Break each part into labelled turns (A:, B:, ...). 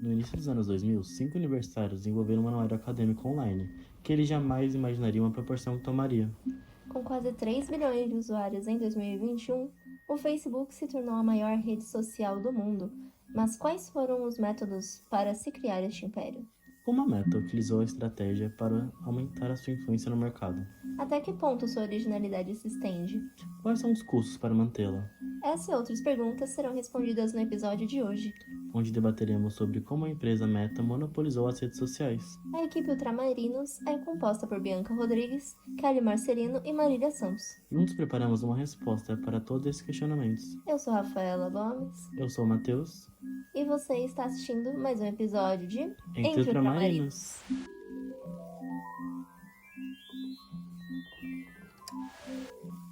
A: No início dos anos 2000, 5 universitários desenvolveram um anuário acadêmico online, que eles jamais imaginariam a proporção que tomaria.
B: Com quase 3 bilhões de usuários em 2021, o Facebook se tornou a maior rede social do mundo. Mas quais foram os métodos para se criar este império?
A: Uma Meta utilizou a estratégia para aumentar a sua influência no mercado.
B: Até que ponto sua originalidade se estende?
A: Quais são os custos para mantê-la?
B: Essa e outras perguntas serão respondidas no episódio de hoje.
A: Onde debateremos sobre como a empresa Meta monopolizou as redes sociais.
B: A equipe Ultramarinos é composta por Bianca Rodrigues, Kelly Marcelino e Marília Santos.
A: Juntos preparamos uma resposta para todos esses questionamentos.
B: Eu sou Rafaela Gomes.
A: Eu sou o Matheus.
B: E você está assistindo mais um episódio de
A: Entre Ultramarinos.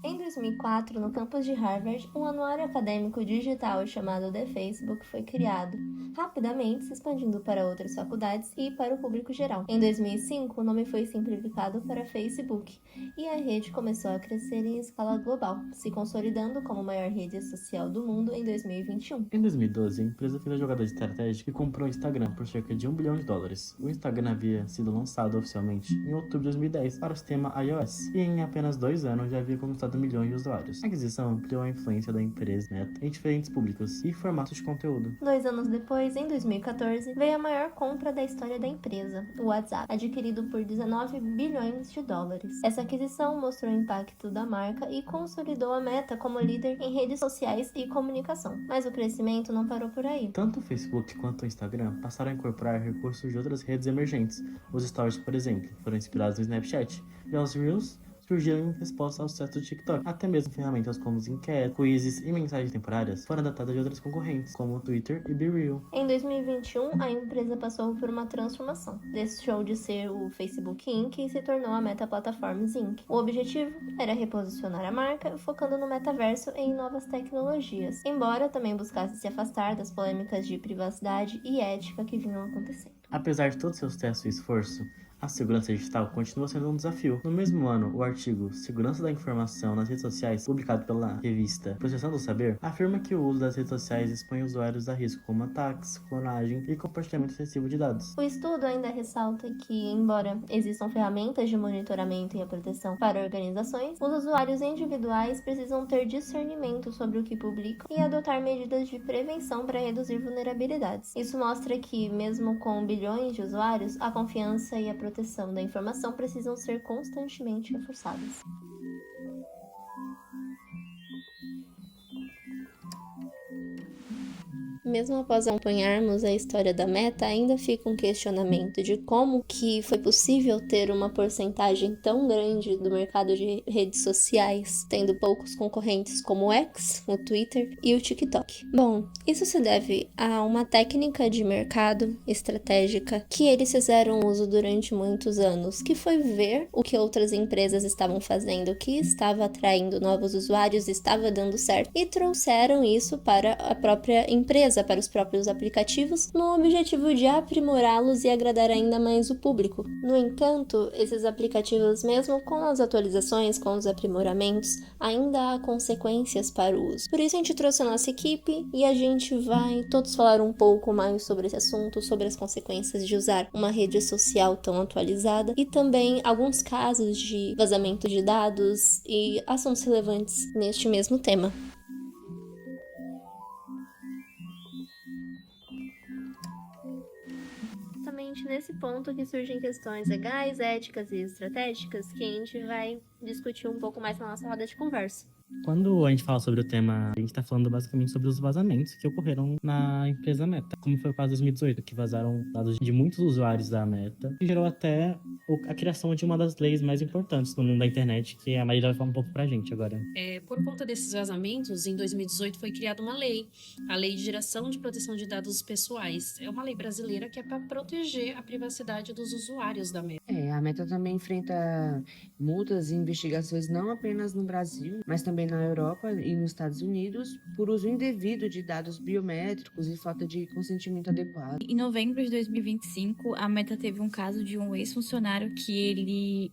B: Em 2004, no campus de Harvard, um anuário acadêmico digital chamado The Facebook foi criado, rapidamente se expandindo para outras faculdades e para o público geral. Em 2005, o nome foi simplificado para Facebook e a rede começou a crescer em escala global, se consolidando como a maior rede social do mundo em 2021.
A: Em 2012, a empresa fez a jogada estratégica e comprou o Instagram por cerca de $1 bilhão. O Instagram havia sido lançado oficialmente em outubro de 2010 para o sistema iOS e em apenas 2 anos já havia conquistado milhões de usuários. A aquisição ampliou a influência da empresa Meta em diferentes públicos e formatos de conteúdo.
B: 2 anos depois, em 2014, veio a maior compra da história da empresa, o WhatsApp, adquirido por $19 bilhões. Essa aquisição mostrou o impacto da marca e consolidou a Meta como líder em redes sociais e comunicação. Mas o crescimento não parou por aí.
A: Tanto o Facebook quanto o Instagram passaram a incorporar recursos de outras redes emergentes. Os Stories, por exemplo, foram inspirados no Snapchat, e os Reels surgiram em resposta ao sucesso do TikTok. Até mesmo ferramentas como enquetes, quizzes e mensagens temporárias foram adaptadas de outras concorrentes, como o Twitter e BeReal.
B: Em 2021, a empresa passou por uma transformação. Deixou de ser o Facebook Inc. e se tornou a Meta Platforms Inc. O objetivo era reposicionar a marca, focando no metaverso e em novas tecnologias, embora também buscasse se afastar das polêmicas de privacidade e ética que vinham acontecendo.
A: Apesar de todo seu sucesso e esforço, a segurança digital continua sendo um desafio. No mesmo ano, o artigo Segurança da Informação nas Redes Sociais, publicado pela revista Processando o Saber, afirma que o uso das redes sociais expõe usuários a risco como ataques, clonagem e compartilhamento excessivo de dados.
B: O estudo ainda ressalta que, embora existam ferramentas de monitoramento e a proteção para organizações, os usuários individuais precisam ter discernimento sobre o que publicam e adotar medidas de prevenção para reduzir vulnerabilidades. Isso mostra que, mesmo com bilhões de usuários, a confiança e a proteção da informação precisam ser constantemente reforçadas. Mesmo após acompanharmos a história da Meta, ainda fica um questionamento de como que foi possível ter uma porcentagem tão grande do mercado de redes sociais, tendo poucos concorrentes como o X, o Twitter e o TikTok. Bom, isso se deve a uma técnica de mercado estratégica que eles fizeram uso durante muitos anos, que foi ver o que outras empresas estavam fazendo, o que estava atraindo novos usuários, estava dando certo, e trouxeram isso para a própria empresa, para os próprios aplicativos, no objetivo de aprimorá-los e agradar ainda mais o público. No entanto, esses aplicativos, mesmo com as atualizações, com os aprimoramentos, ainda há consequências para o uso. Por isso a gente trouxe a nossa equipe e a gente vai todos falar um pouco mais sobre esse assunto, sobre as consequências de usar uma rede social tão atualizada e também alguns casos de vazamento de dados e assuntos relevantes neste mesmo tema. Justamente nesse ponto que surgem questões legais, éticas e estratégicas que a gente vai discutir um pouco mais na nossa roda de conversa.
A: Quando a gente fala sobre o tema, a gente está falando basicamente sobre os vazamentos que ocorreram na empresa Meta, como foi o caso de 2018, que vazaram dados de muitos usuários da Meta, que gerou até a criação de uma das leis mais importantes no mundo da internet, que a Marília vai falar um pouco pra gente agora.
C: Por conta desses vazamentos, em 2018 foi criada uma lei, a Lei de Geração de Proteção de Dados Pessoais. É uma lei brasileira que é para proteger a privacidade dos usuários da Meta.
D: A Meta também enfrenta multas e investigações não apenas no Brasil, mas também na Europa e nos Estados Unidos por uso indevido de dados biométricos e falta de consentimento adequado.
E: Em novembro de 2025, a Meta teve um caso de um ex-funcionário que ele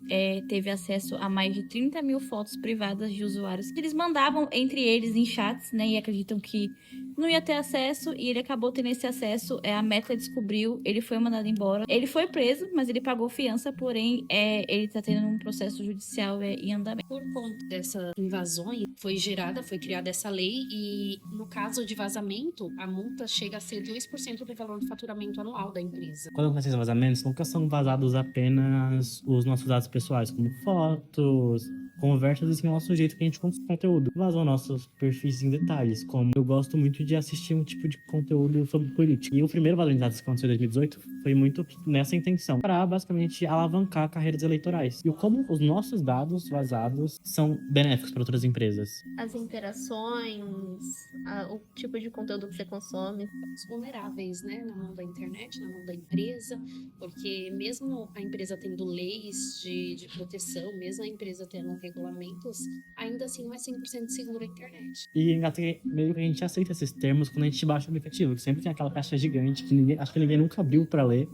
E: teve acesso a mais de 30 mil fotos privadas de usuários que eles mandavam entre eles em chats, né? E acreditam que não ia ter acesso e ele acabou tendo esse acesso. A Meta descobriu, ele foi mandado embora. Ele foi preso, mas ele pagou fiança, porém ele tá tendo um processo judicial em andamento.
C: Por conta dessas invasões, foi criada essa lei e, no caso de vazamento, a multa chega a ser 2% do valor do faturamento anual da empresa.
A: Quando acontecem esses vazamentos, nunca são vazados apenas os nossos dados pessoais, como fotos, conversas e sim o nosso jeito que a gente consome conteúdo. Vazam nossos perfis em detalhes, como eu gosto muito de assistir um tipo de conteúdo sobre política. E o primeiro vazamento de dados que aconteceu em 2018 foi muito nessa intenção, para basicamente alavancar carreiras eleitorais. E como os nossos dados vazados são benéficos para outras empresas.
B: As interações, o tipo de conteúdo que você consome.
C: Os vulneráveis, né, na mão da internet, na mão da empresa, porque mesmo a empresa tendo leis de proteção, mesmo a empresa tendo regulamentos, ainda assim não é 100% segura a internet.
A: E até meio que a gente aceita esses termos quando a gente baixa o aplicativo, que sempre tem aquela caixa gigante que acho que ninguém nunca abriu para ler,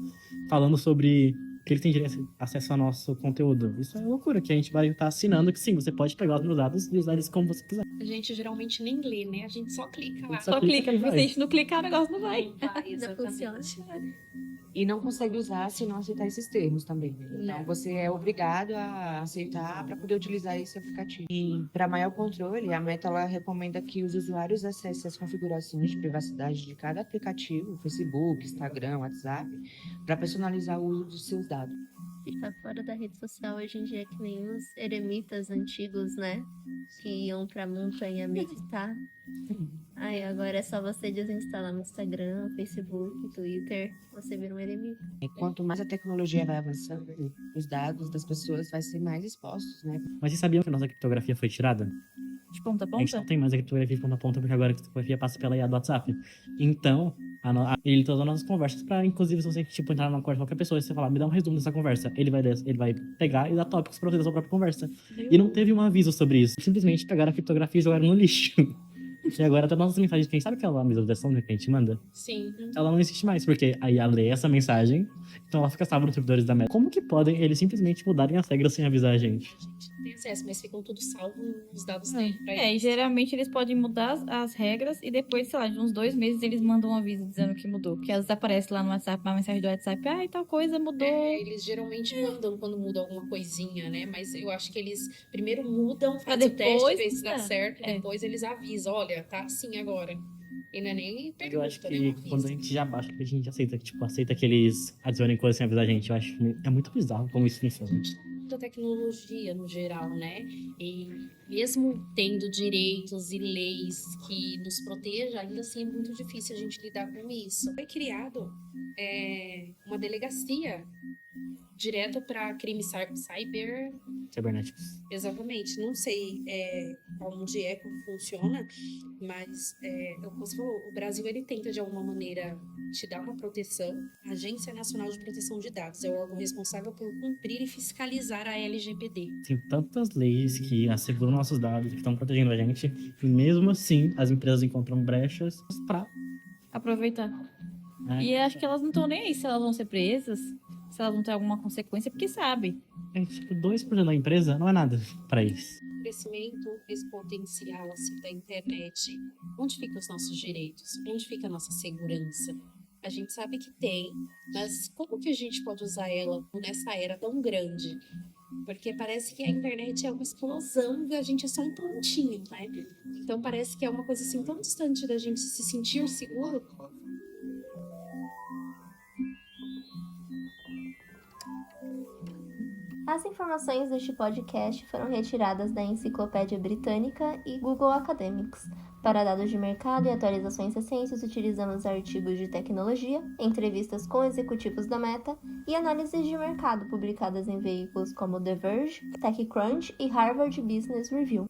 A: falando sobre que ele tem acesso ao nosso conteúdo. Isso é loucura, que a gente vai estar assinando que sim, você pode pegar os meus dados e usar eles como você quiser.
C: A gente geralmente nem lê, né? A gente só clica lá.
E: Só clica, porque se a gente não clicar, o negócio não vai.
C: Não vai,
B: Ainda funciona.
C: exatamente.
D: E não consegue usar se não aceitar esses termos também. Então, você é obrigado a aceitar para poder utilizar esse aplicativo. E, para maior controle, a Meta ela recomenda que os usuários acessem as configurações de privacidade de cada aplicativo, Facebook, Instagram, WhatsApp, para personalizar o uso dos seus dados.
B: Ficar fora da rede social hoje em dia é que nem os eremitas antigos, né? Que iam pra montanha meditar. Aí agora é só você desinstalar no Instagram, Facebook, Twitter, você vira um eremita.
D: E quanto mais a tecnologia vai avançando, os dados das pessoas vai ser mais expostos, né?
A: Mas vocês sabiam que a nossa criptografia foi tirada?
E: De ponta a
A: A gente
E: ponta?
A: não tem mais a criptografia de ponta a ponta, porque agora a criptografia passa pela IA do WhatsApp. Então, ele tá usando nossas conversas pra, inclusive, se você tipo, entrar numa conversa com qualquer pessoa e você falar, me dá um resumo dessa conversa, ele vai pegar e dar tópicos pra você da sua própria conversa. E não teve um aviso sobre isso. Simplesmente pegaram a criptografia e jogaram no lixo. E agora até nossas mensagens, quem sabe aquela visualização que a gente manda?
C: Sim.
A: Ela não existe mais, porque a IA lê essa mensagem, então ela fica salva nos servidores da Meta. Como que podem eles simplesmente mudarem as regras sem avisar a gente?
C: A gente tem acesso, mas ficam tudo salvo nos dados dele. Pra
E: E
C: eles.
E: geralmente eles podem mudar as regras e depois, sei lá, de uns 2 meses eles mandam um aviso dizendo que mudou. Porque às vezes aparece lá no WhatsApp, uma mensagem do WhatsApp, e tal coisa mudou.
C: Eles geralmente mandam quando muda alguma coisinha, né? Mas eu acho que eles primeiro mudam,
E: Pra
C: fazem o teste,
E: depois,
C: ver se dá
E: né?
C: certo,
E: É.
C: depois eles avisam, olha, tá assim agora. E não é nem pergunta,
A: Eu acho
C: né?
A: que
C: Um
A: quando a
C: aviso.
A: gente já baixa, a gente aceita que, tipo, aceita que eles adicionem coisas sem avisar a gente. Eu acho que é muito bizarro como isso funciona.
C: Da tecnologia no geral, né? E mesmo tendo direitos e leis que nos protejam, ainda assim é muito difícil a gente lidar com isso. Foi criado uma delegacia direta para crimes cyber.
A: Cibernéticos.
C: Exatamente, não sei onde como funciona, mas você falou, o Brasil ele tenta de alguma maneira te dar uma proteção. A Agência Nacional de Proteção de Dados é o órgão responsável por cumprir e fiscalizar a LGPD.
A: Tem tantas leis que asseguram nossos dados, que estão protegendo a gente, e mesmo assim as empresas encontram brechas pra...
E: Aproveitar.
A: né?
E: E acho que elas não estão nem aí se elas vão ser presas, se elas vão ter alguma consequência, porque sabe.
A: Tipo, 2% da empresa não é nada pra eles.
C: O crescimento exponencial assim, da internet, onde ficam os nossos direitos? Onde fica a nossa segurança? A gente sabe que tem, mas como que a gente pode usar ela nessa era tão grande? Porque parece que a internet é uma explosão e a gente é só um pontinho, né? Então parece que é uma coisa assim tão distante da gente se sentir seguro.
B: As informações deste podcast foram retiradas da Enciclopédia Britânica e Google Academics. Para dados de mercado e atualizações recentes, utilizamos artigos de tecnologia, entrevistas com executivos da Meta e análises de mercado publicadas em veículos como The Verge, TechCrunch e Harvard Business Review.